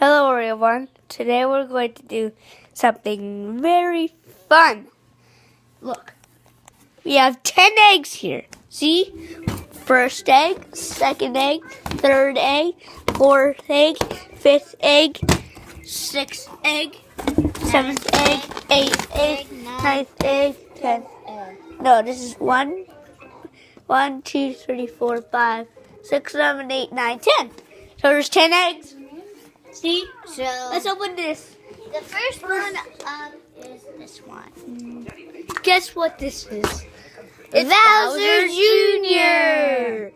Hello everyone, today we're going to do something very fun. Look, we have 10 eggs here. See? First egg, second egg, third egg, fourth egg, fifth egg, sixth egg, seventh egg, eighth egg, ninth egg, 10th egg. No, this is 1, 2, 3, 4, 5, 6, 7, 8, 9, 10. So there's 10 eggs. See? So let's open this. The first one is this one. Guess what this is? It's Bowser Jr.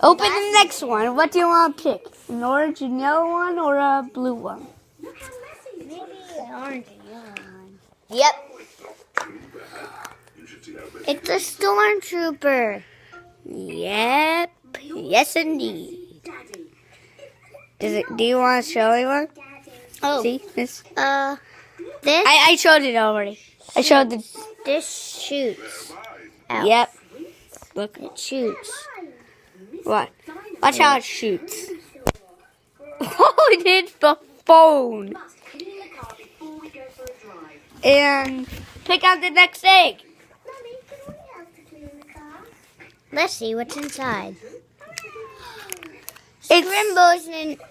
Open the next one. What do you want to pick? An orange and yellow one or a blue one? Maybe an orange and yellow one. Yep. It's a stormtrooper. Yep. Yes, indeed. Do you want to show me one? Oh. See this? This. I showed it already. I showed the. This shoots out. Yep. Look. It shoots. What? Watch how it shoots. Oh, it hit the phone. And pick out the next egg. Let's see what's inside.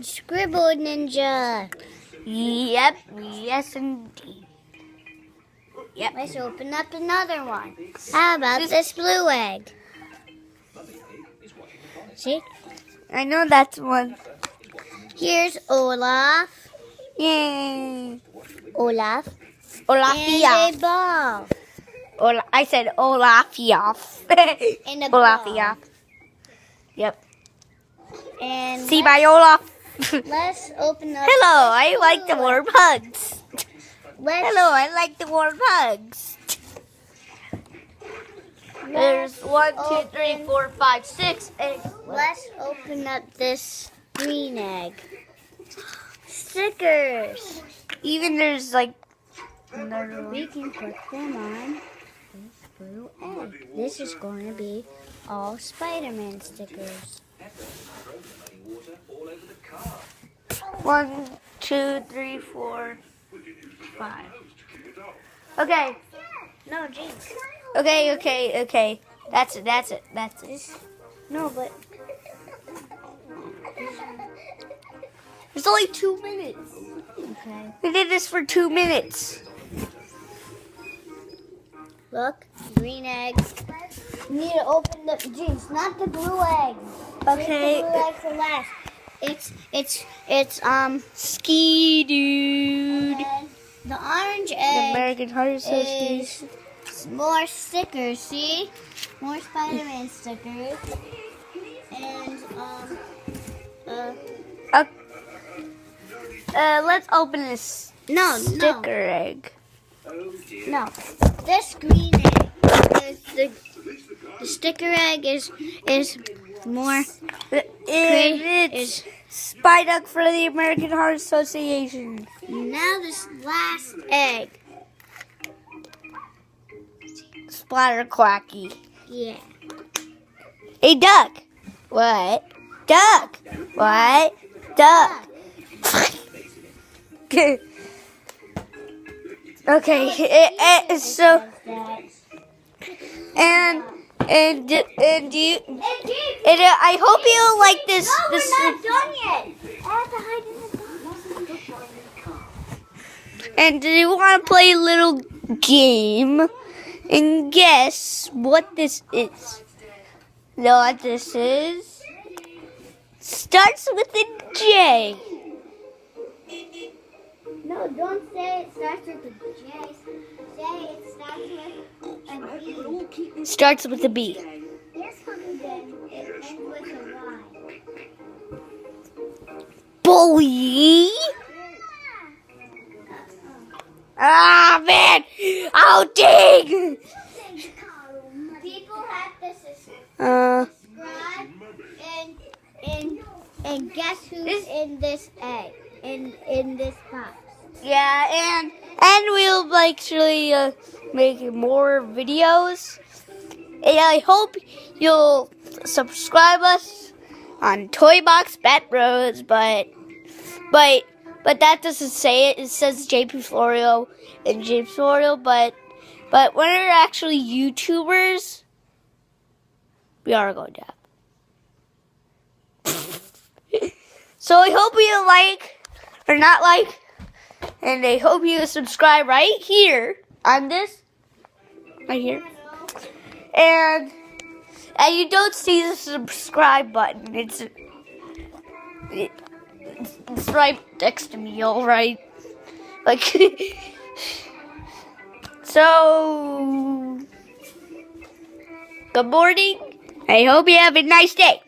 Scribble Ninja. Yep. Yes, indeed. Yep. Let's open up another one. How about this blue egg? See? I know that's one. Here's Olaf. Yay. Olaf. Olafia. And a ball. I said Olafia. And a ball. Olafia. Yep. And See by Olaf. let's open up. Hello, I like the warm hugs. Let's, Hello, I like the warm hugs. There's 1, 2, 3, 4, 5, 6 eggs. Let's open up this green egg. Stickers. Even there's like another We one. can put them on this blue egg. This is going to be all Spider-Man stickers. 1, 2, 3, 4, 5. Okay. No, Jinx. Okay. That's it. No, but There's only 2 minutes. okay. We did this for 2 minutes. Look, green eggs. You need to open the Jinx, not the blue egg. Okay. The blue egg for last. It's Ski dude. and the orange The egg American Heart Association. is more stickers. See, more Spider-Man stickers. And Let's open this sticker egg. No. This green egg, the sticker egg is more. It's Spidug for the American Heart Association. Now this last egg. Splatter Quacky. Yeah. Hey, duck. What? Duck. What? Duck. Okay. So and you. I hope you like this. No, this. we're not done yet. I have to hide in the box. And do you want to play a little game and guess what this is? Know what this is? Starts with a J. No, don't say it starts with a J. Say it starts with a B. Starts with a B. Yes, then it ends with a Y. Bully. Ah, man. Oh, dang. People have to subscribe and guess who's in this egg, in this box. Yeah, and we'll actually make more videos. And I hope you'll subscribe us on Toy Box Bet Bros, but that doesn't say it. It says JP Florio and James Florio, but when we're actually YouTubers, we are going to have. So I hope you like, or not like, and I hope you subscribe right here on this, right here. And you don't see the subscribe button. It's right next to me, all right? Like, so, good morning. I hope you have a nice day.